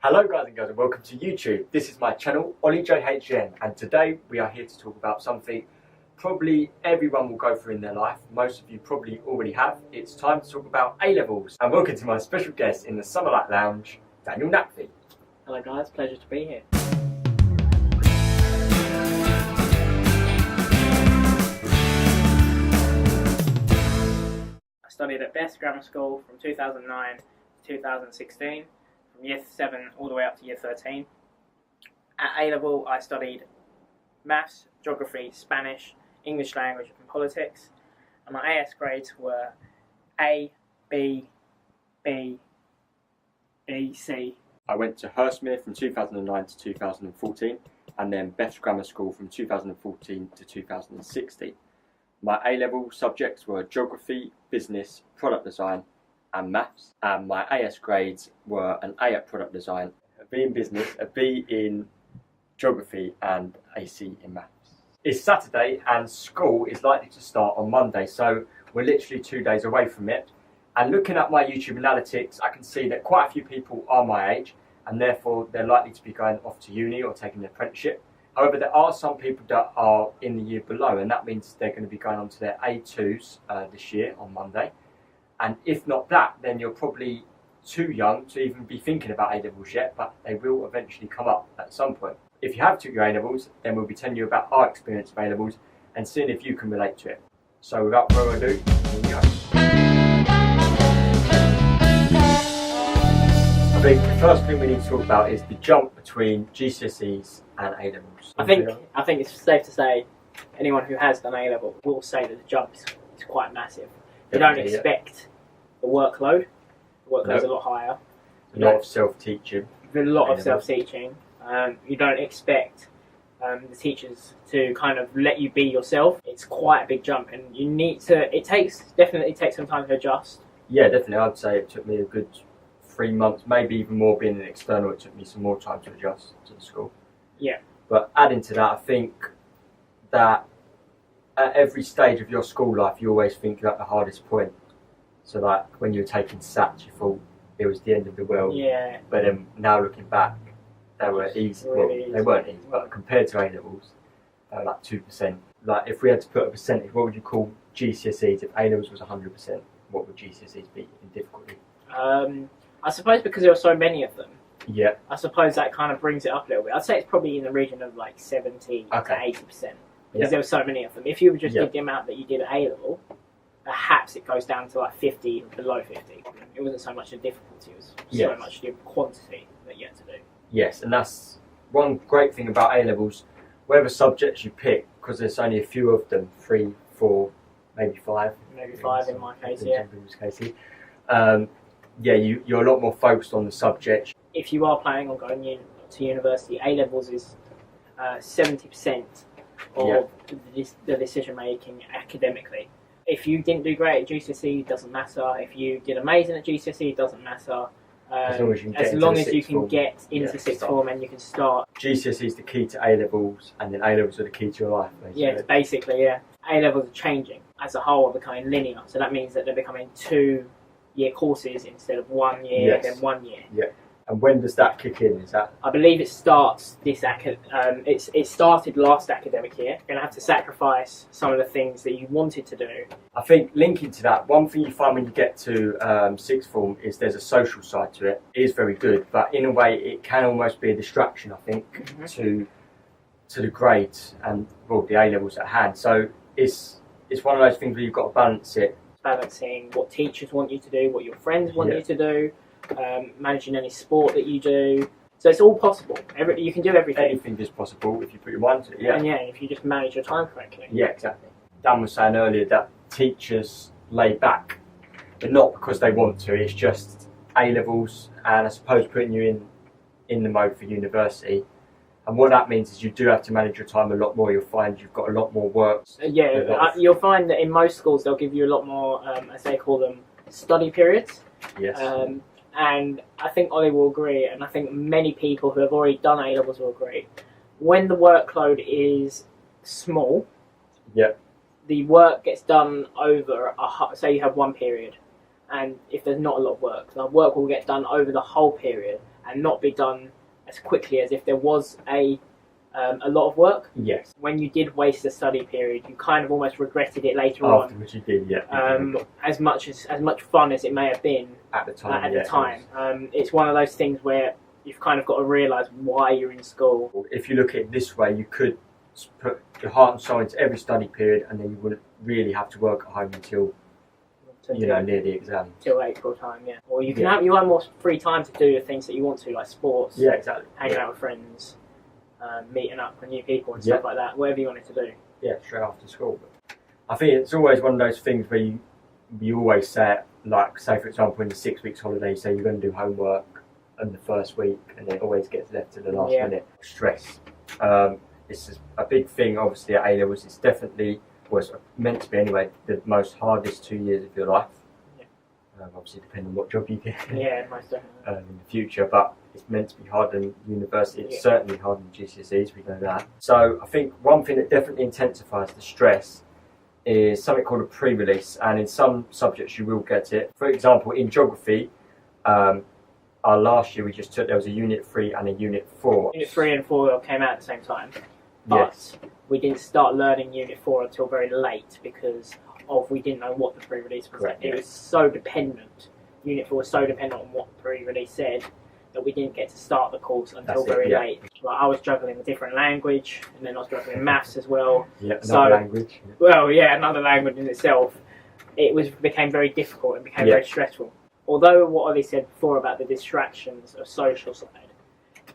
Hello guys and girls and welcome to YouTube. This is my channel, Ollie JHN, and today we are here to talk about something probably everyone will go through in their life. Most of you probably already have. It's time to talk about A-levels. And welcome to my special guest in the Summerlight Lounge, Daniel Napfi. Hello guys, pleasure to be here. I studied at Best Grammar School from 2009 to 2016, from year 7 all the way up to year 13. At A-level I studied maths, geography, Spanish, English language and politics, and my AS grades were A, B, B, B, C. I went to Hurstmere from 2009 to 2014 and then Best Grammar School from 2014 to 2016. My A-level subjects were geography, business, product design and maths, and my AS grades were an A at product design, a B in business, a B in geography and a C in maths. It's Saturday and school is likely to start on Monday, so we're literally 2 days away from it. And looking at my YouTube analytics, I can see that quite a few people are my age and therefore they're likely to be going off to uni or taking an apprenticeship. However, there are some people that are in the year below, and that means they're going to be going on to their A2s this year on Monday. And if not that, then you're probably too young to even be thinking about A-levels yet, but they will eventually come up at some point. If you have took your A-levels, then we'll be telling you about our experience of A-levels and seeing if you can relate to it. So without further ado, here we go. I think the first thing we need to talk about is the jump between GCSEs and A-levels. I think it's safe to say anyone who has done A-level will say that the jump is quite massive. You don't expect the workload. The workload's a lot higher. A lot of self-teaching. A lot of self-teaching. You don't expect the teachers to kind of let you be yourself. It's quite a big jump, and you need to. It definitely takes some time to adjust. Yeah, definitely. I'd say it took me a good 3 months, maybe even more. Being an external, it took me some more time to adjust to the school. Yeah. But adding to that, I think that at every stage of your school life, you always think you're at the hardest point. So like when you were taking SATs, you thought it was the end of the world. Yeah. But then now looking back, they were easy. Really well, they weren't easy, but compared to A-levels, they were like 2%. Like if we had to put a percentage, what would you call GCSEs? If A-levels was 100%, what would GCSEs be in difficulty? I suppose because there are so many of them. Yeah. I suppose that kind of brings it up a little bit. I'd say it's probably in the region of like 70 to 80%. Because there were so many of them. If you just did the amount that you did at A-level, perhaps it goes down to like 50, below 50. It wasn't so much the difficulty, it was so much the quantity that you had to do. Yes, and that's one great thing about A-levels. Whatever subjects you pick, because there's only a few of them, 3, 4, maybe 5. Maybe 5 in my case, in some people's cases. You're a lot more focused on the subject. If you are planning on going to university, A-levels is 70% of the decision making academically. If you didn't do great at GCSE, it doesn't matter. If you did amazing at GCSE, it doesn't matter. As long as you can get into sixth form and you can start. GCSE is the key to A-levels, and then A-levels are the key to your life, basically. Yeah, basically, yeah. A-levels are changing. As a whole, are becoming linear. So that means that they're becoming 2-year courses instead of 1 year, then 1 year. Yeah. And when does that kick in? Is that? I believe it starts this it started last academic year. You're going to have to sacrifice some of the things that you wanted to do. I think linking to that, one thing you find when you get to sixth form is there's a social side to it. It is very good, but in a way it can almost be a distraction, I think, to the grades and the A-levels at hand. So it's one of those things where you've got to balance it. Balancing what teachers want you to do, what your friends want you to do. Managing any sport that you do, so it's all possible. You can do everything. Anything is possible if you put your mind to it. Yeah, and if you just manage your time correctly. Yeah, exactly. Dan was saying earlier that teachers lay back, but not because they want to. It's just A-levels, and I suppose putting you in the mode for university. And what that means is you do have to manage your time a lot more. You'll find you've got a lot more work. You'll find that in most schools they'll give you a lot more, as they call them, study periods. Yes. And I think Ollie will agree, and I think many people who have already done A-levels will agree. When the workload is small, the work gets done over, say you have one period, and if there's not a lot of work, the work will get done over the whole period, and not be done as quickly as if there was a lot of work. Yes. When you did waste a study period, you kind of almost regretted it later on. Afterwards you did, yeah. As much fun as it may have been at the time. It's one of those things where you've kind of got to realise why you're in school. If you look at it this way, you could put your heart and soul into every study period, and then you wouldn't really have to work at home until near the exam. Till April time, yeah. Or you can have more free time to do the things that you want to, like sports. Yeah, exactly. Hanging out with friends, meeting up with new people and stuff like that. Whatever you wanted to do. Yeah, straight after school. But I think it's always one of those things where you always say, like, say for example, in the 6 weeks holiday, you say you're going to do homework in the first week, and it always gets left to the last minute. Stress. This is a big thing, obviously, at A-levels. It's definitely, was meant to be anyway, the most hardest 2 years of your life. Yeah. Obviously, depending on what job you get. Yeah, most definitely. In the future, but it's meant to be harder than university. It's certainly harder than GCSEs, we know that. So I think one thing that definitely intensifies the stress is something called a pre-release, and in some subjects you will get it. For example, in geography, our last year there was a Unit 3 and a Unit 4. Unit 3 and 4 came out at the same time, but we didn't start learning Unit 4 until very late because we didn't know what the pre-release was. Correct, it was so dependent. Unit 4 was so dependent on what the pre-release said that we didn't get to start the course until very late. Like, I was juggling a different language, and then I was juggling maths as well. Yeah, another language. Well, yeah, another language in itself. It became very difficult and became very stressful. Although what Ollie said before about the distractions of social side,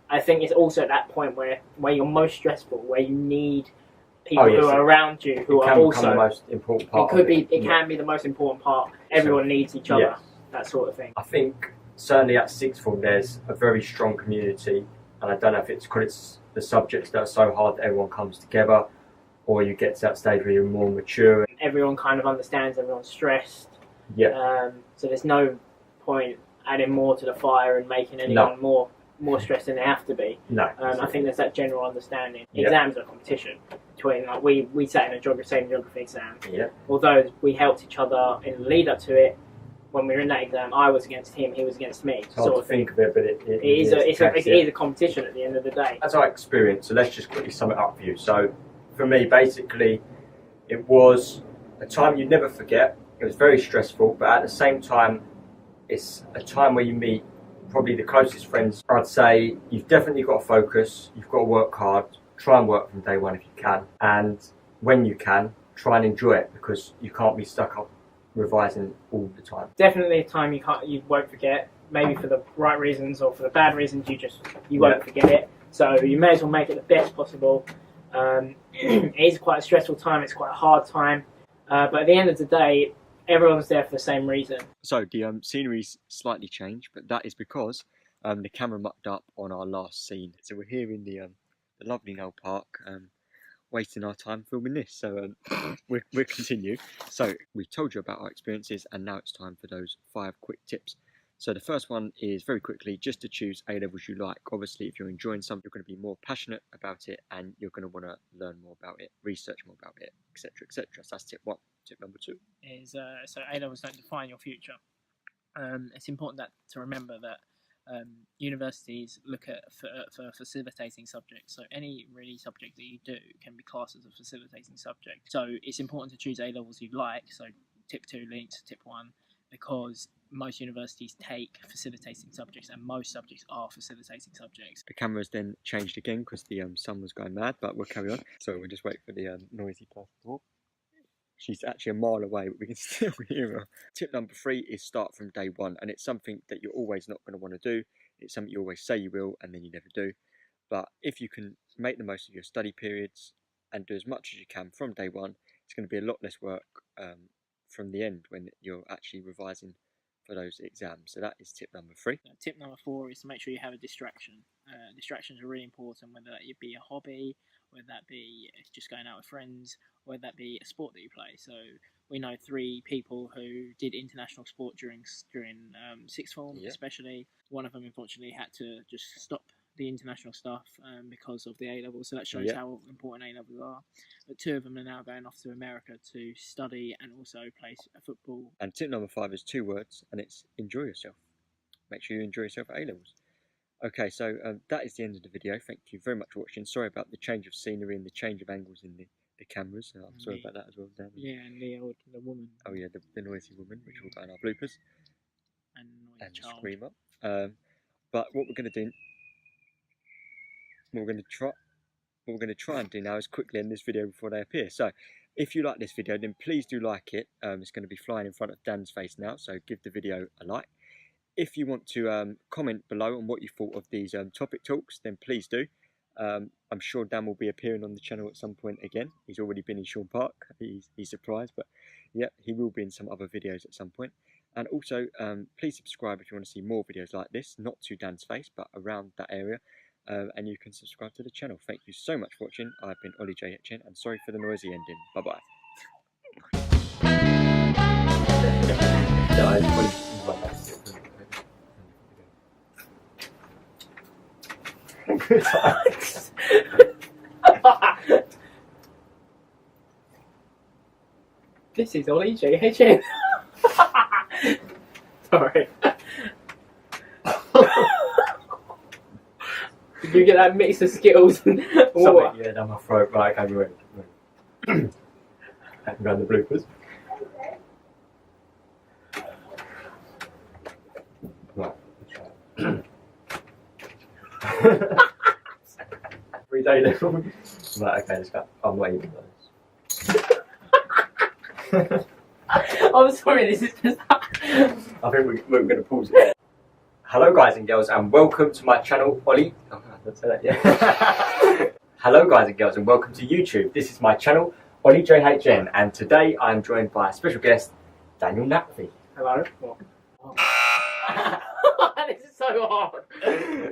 I think it's also at that point where you're most stressful, where you need people who are around you who are also the most important part. It can be the most important part. Everyone needs each other, that sort of thing. I think certainly at sixth form there's a very strong community, and I don't know if it's because it's the subjects that are so hard that everyone comes together, or you get to that stage where you're more mature. Everyone kind of understands, everyone's stressed. Yeah. So there's no point adding more to the fire and making anyone more stressed than they have to be. No. I think there's that general understanding. Exams are a competition between, like, we sat in a same geography exam. Yeah. Although we helped each other in the lead up to it. When we were in that exam, I was against him, he was against me. It's hard to think of it, but it is a competition at the end of the day. That's our experience, so let's just quickly sum it up for you. So for me, basically, it was a time you'd never forget. It was very stressful, but at the same time, it's a time where you meet probably the closest friends. I'd say you've definitely got to focus, you've got to work hard, try and work from day one if you can, and when you can, try and enjoy it, because you can't be stuck up revising all the time. Definitely a time you won't forget, maybe for the right reasons or for the bad reasons, you won't forget it. So you may as well make it the best possible. It is quite a stressful time, it's quite a hard time, but at the end of the day, everyone's there for the same reason. So the scenery's slightly changed, but that is because the camera mucked up on our last scene. So we're here in the lovely Knoll Park, wasting our time filming this. So we'll continue. So we've told you about our experiences, and now it's time for those 5 quick tips. So the first one is, very quickly, just to choose A-levels you like. Obviously, if you're enjoying something, you're going to be more passionate about it, and you're going to want to learn more about it, research more about it, etc., etc. So that's tip 1. Tip number 2 is so A-levels don't define your future. It's important to remember that universities look at for facilitating subjects. So any really subject that you do can be classed as a facilitating subject. So it's important to choose A-levels you like. So tip 2 links to tip 1, because most universities take facilitating subjects, and most subjects are facilitating subjects. The camera's then changed again because the sun was going mad, but we'll carry on. So we'll just wait for the noisy person to walk. She's actually a mile away, but we can still hear her. Tip number 3 is start from day one, and it's something that you're always not going to want to do. It's something you always say you will, and then you never do. But if you can make the most of your study periods and do as much as you can from day one, it's going to be a lot less work from the end when you're actually revising for those exams. So that is tip number 3. Tip number 4 is to make sure you have a distraction. Distractions are really important, whether that be a hobby, whether that be just going out with friends, whether that be a sport that you play. So we know 3 people who did international sport during sixth form, especially. One of them unfortunately had to just stop the international stuff because of the A-levels, so that shows how important A-levels are. But 2 of them are now going off to America to study and also play football. And tip number 5 is 2 words, and it's enjoy yourself. Make sure you enjoy yourself at A-levels. Okay, so that is the end of the video. Thank you very much for watching. Sorry about the change of scenery and the change of angles in the cameras. I'm sorry about that as well, Dan. Yeah, and the woman. Oh yeah, the noisy woman, which will go in our bloopers. And The child. screamer. But what we're going to do, what we're going to try and do now is quickly end this video before they appear. So, if you like this video, then please do like it. It's going to be flying in front of Dan's face now, so give the video a like. If you want to comment below on what you thought of these topic talks, then please do. I'm sure Dan will be appearing on the channel at some point again. He's already been in Sean Park. He's surprised, but yeah, he will be in some other videos at some point. And also, please subscribe if you want to see more videos like this, not to Dan's face, but around that area. And you can subscribe to the channel. Thank you so much for watching. I've been Ollie JHN, and sorry for the noisy ending. Bye-bye. This is Ollie JHN. Sorry. Did you get that mix of Skittles and water? Yeah, down my throat. Right, okay, wait. I can go in the bloopers. Right, let's try it. 3 day level. Right, okay, let's go. I'm not even those. I'm sorry, this is just. I think we're going to pause it there. Hello guys and girls, and welcome to my channel, Ollie. Oh, let's say that, yeah. Hello guys and girls, and welcome to YouTube. This is my channel, Ollie JHN, and today I'm joined by a special guest, Daniel Napfi. Hello. Oh. This is so hard.